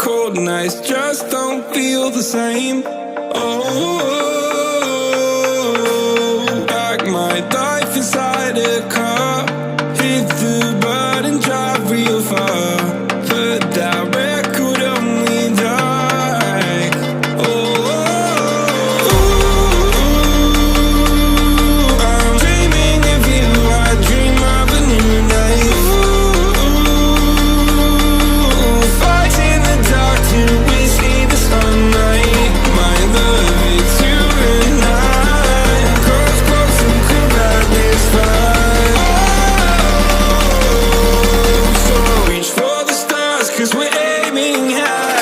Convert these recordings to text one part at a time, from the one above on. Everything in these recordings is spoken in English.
cold nights just don't feel the same. Oh, like my life inside a car. Hit the button, drive real far. Put that record on me like, oh, I'm dreaming of you. I dream of a new life. Fight in the dark till we see the sunlight. My love, it's you and I. Close, close and cool at this fight. So reach for the stars, 'cause we're aiming high.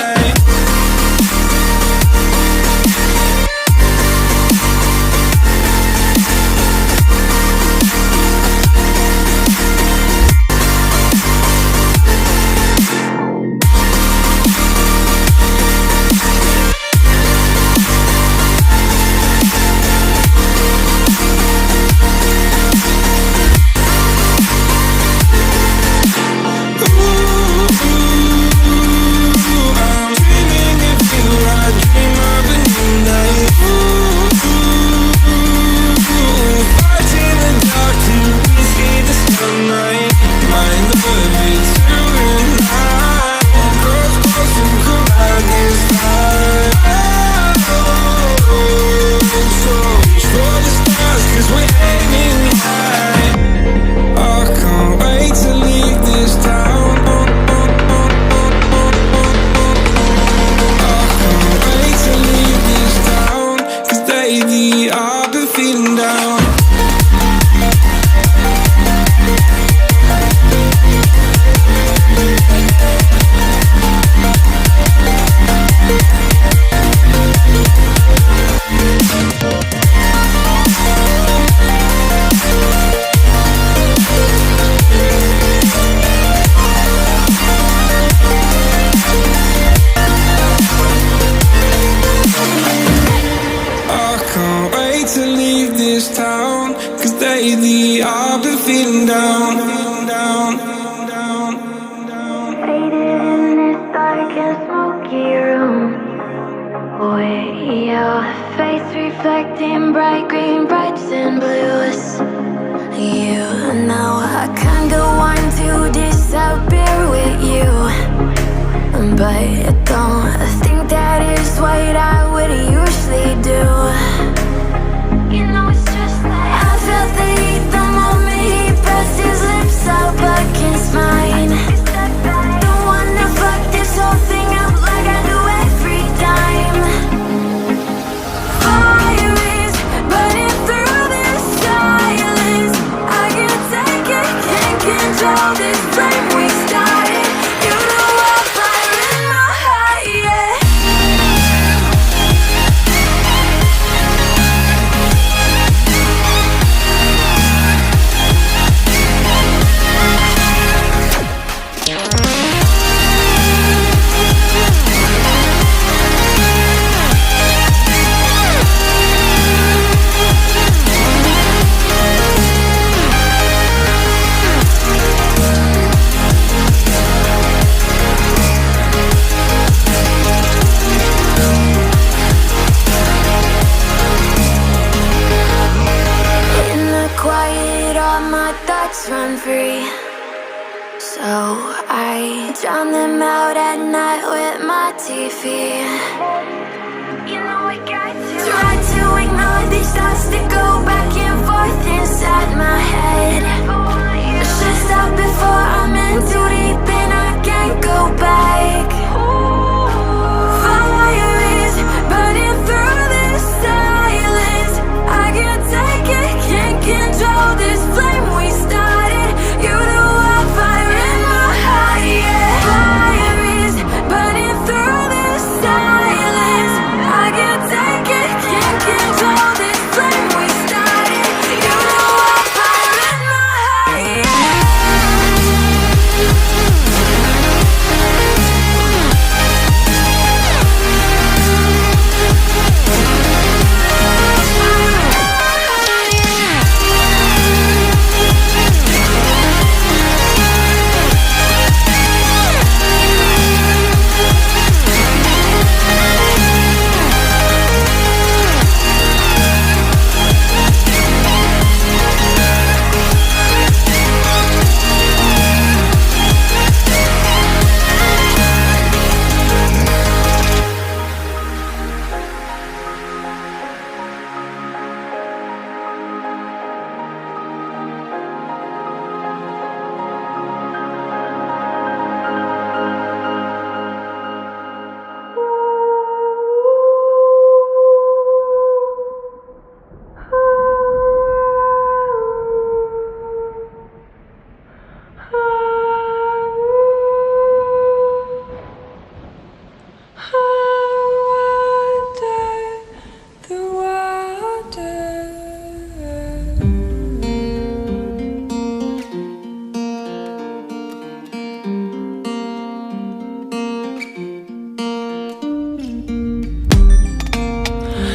I'm dreaming of you. I dream of a new life. Fight in the dark till we see the sunlight. My love, it's you and I. Close, close and cool at this time. So reach for the stars, 'cause we're aiming high. I can't wait to leave this town. I can't wait to leave this town, 'cause lately I've been feeling down. I can't wait to leave this town, 'cause lately I've been feeling down, down, down, down. Faded in this dark and smoky room, with your face reflecting bright green, brights and blues. You know I can't go on to disappear with you, but I don't think that is what I would usually do. You know it's just like I felt the heat the moment he pressed his lips up against mine. Don't wanna fuck this whole thing up like I do every time. Fire is burning through this silence. I can't take it, can't control this flame we started. You know I'm fire in my heart, yeah. In the quiet, all my thoughts run free, so I drown them out at night with my TV. You know I got to try to ignore these thoughts that go back and forth inside my head. I should stop before I'm in too deep and I can't go back. Fire is burning through this silence. I can't take it, can't control this flame we started. You know I'm fire in my heart, yeah. Fire is burning through this silence. I can't take it, can't control this flame we started. You know I'm fire in my heart, yeah.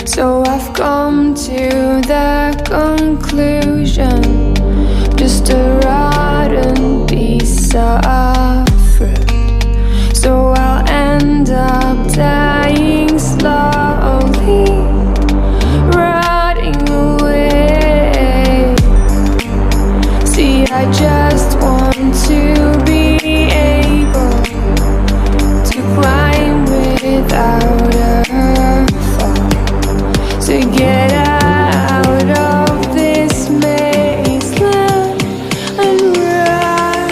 So I've come to the conclusion, just a rotten piece of fruit. So I'll end up dying slowly, rotting away. See, I just want to be able to climb without a fall, to get out of this maze and run.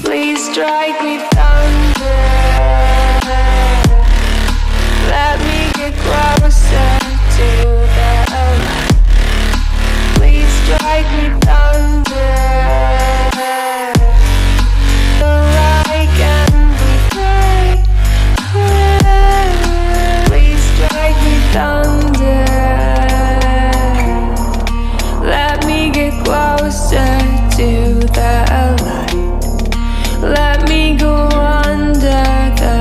Please strike me thunder, let me get closer to the light. Please strike me thunder, so I can be free. Please strike me thunder, let me get closer to the light. Let me go under the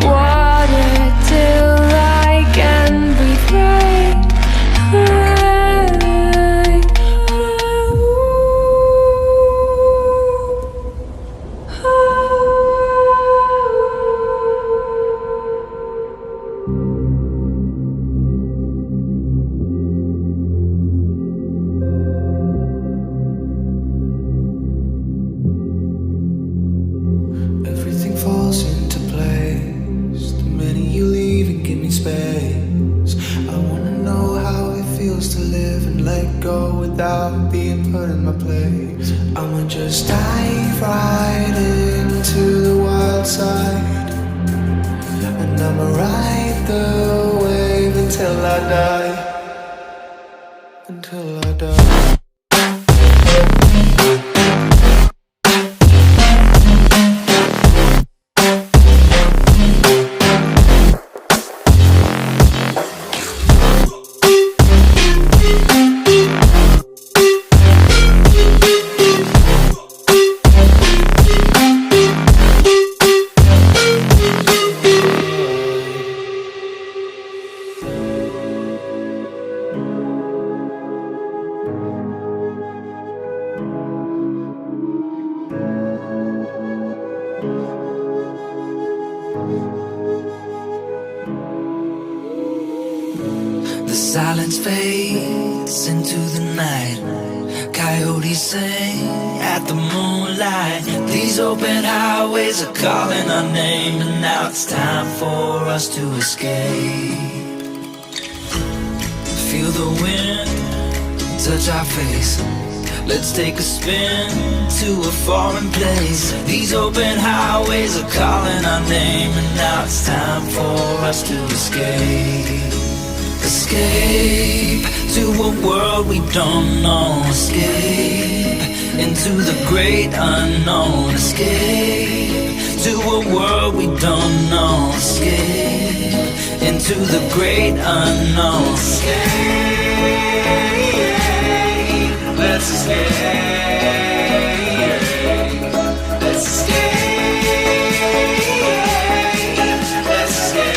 water till I can breathe right. Everything falls into place. The minute you leave and give me space. I wanna know how it feels to live and let go without being put in my place. I'ma just dive right into the wild side, and I'ma ride the wave until I die. Until I die. The silence fades into the night. Coyotes sing at the moonlight. These open highways are calling our name, and now it's time for us to escape. Feel the wind touch our face. Let's take a spin to a foreign place. These open highways are calling our name, and now it's time for us to escape. Escape to a world we don't know. Escape into the great unknown. Escape to a world we don't know. Escape into the great unknown. Escape, let's escape. Let's escape. Let's escape.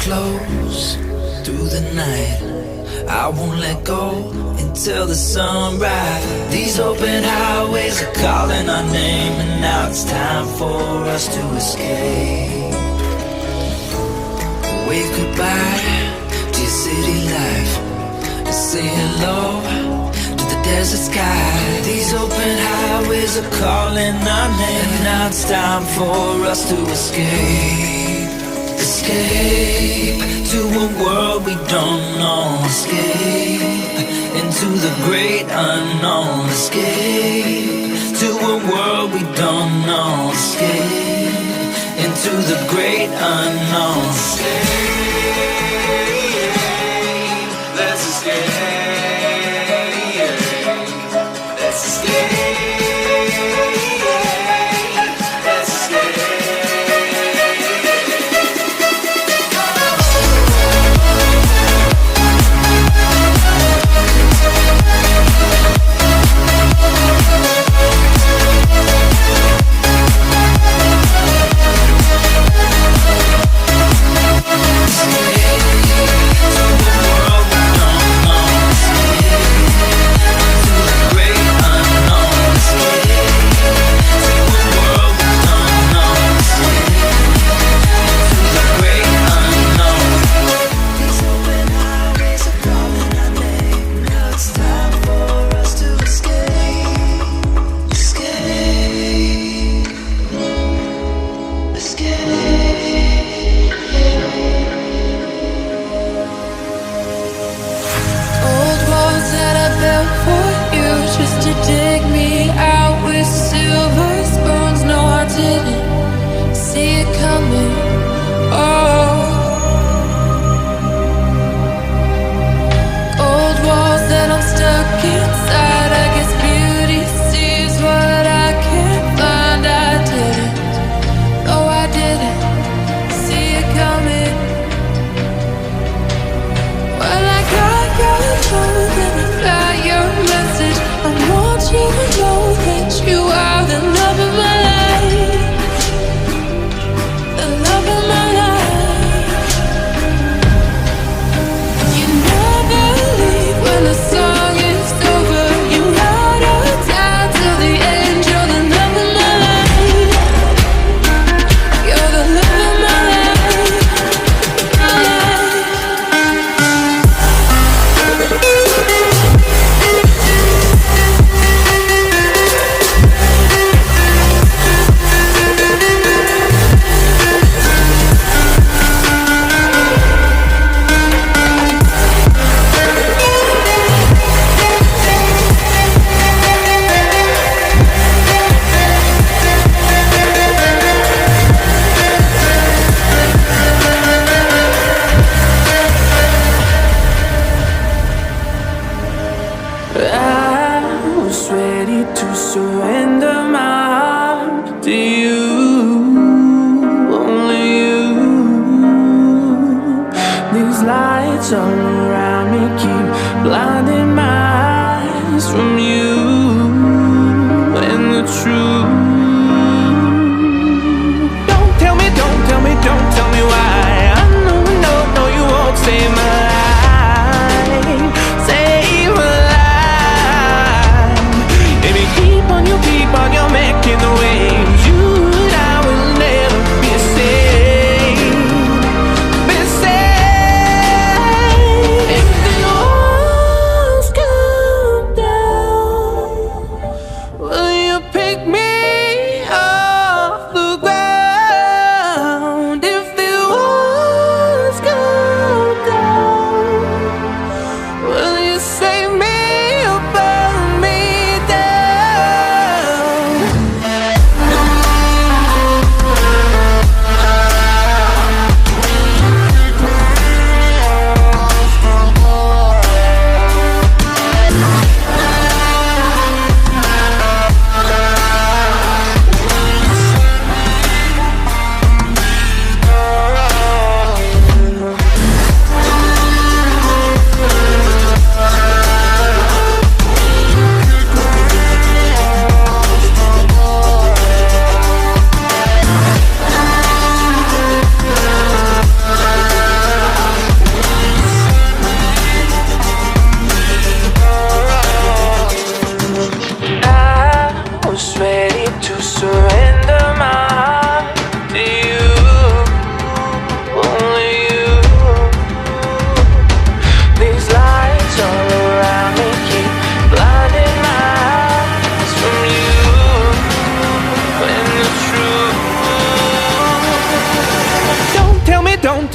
Close through the night. I won't let go until the sunrise. These open highways are calling our name, and now it's time for us to escape. Wave goodbye to your city life, and say hello to the there's a sky. These open highways are calling our name. And now it's time for us to escape. Escape to a world we don't know. Escape into the great unknown. Escape to a world we don't know. Escape into the great unknown. Escape, let's escape. Let's escape.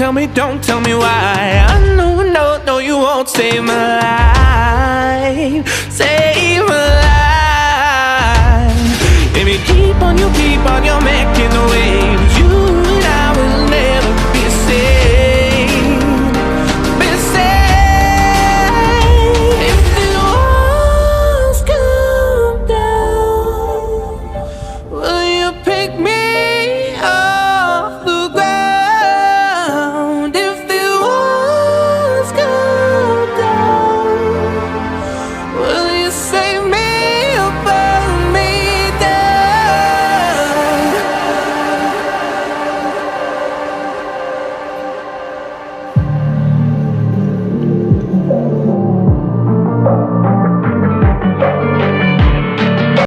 don't tell me why. I know, no, no, you won't save my life. Save my life.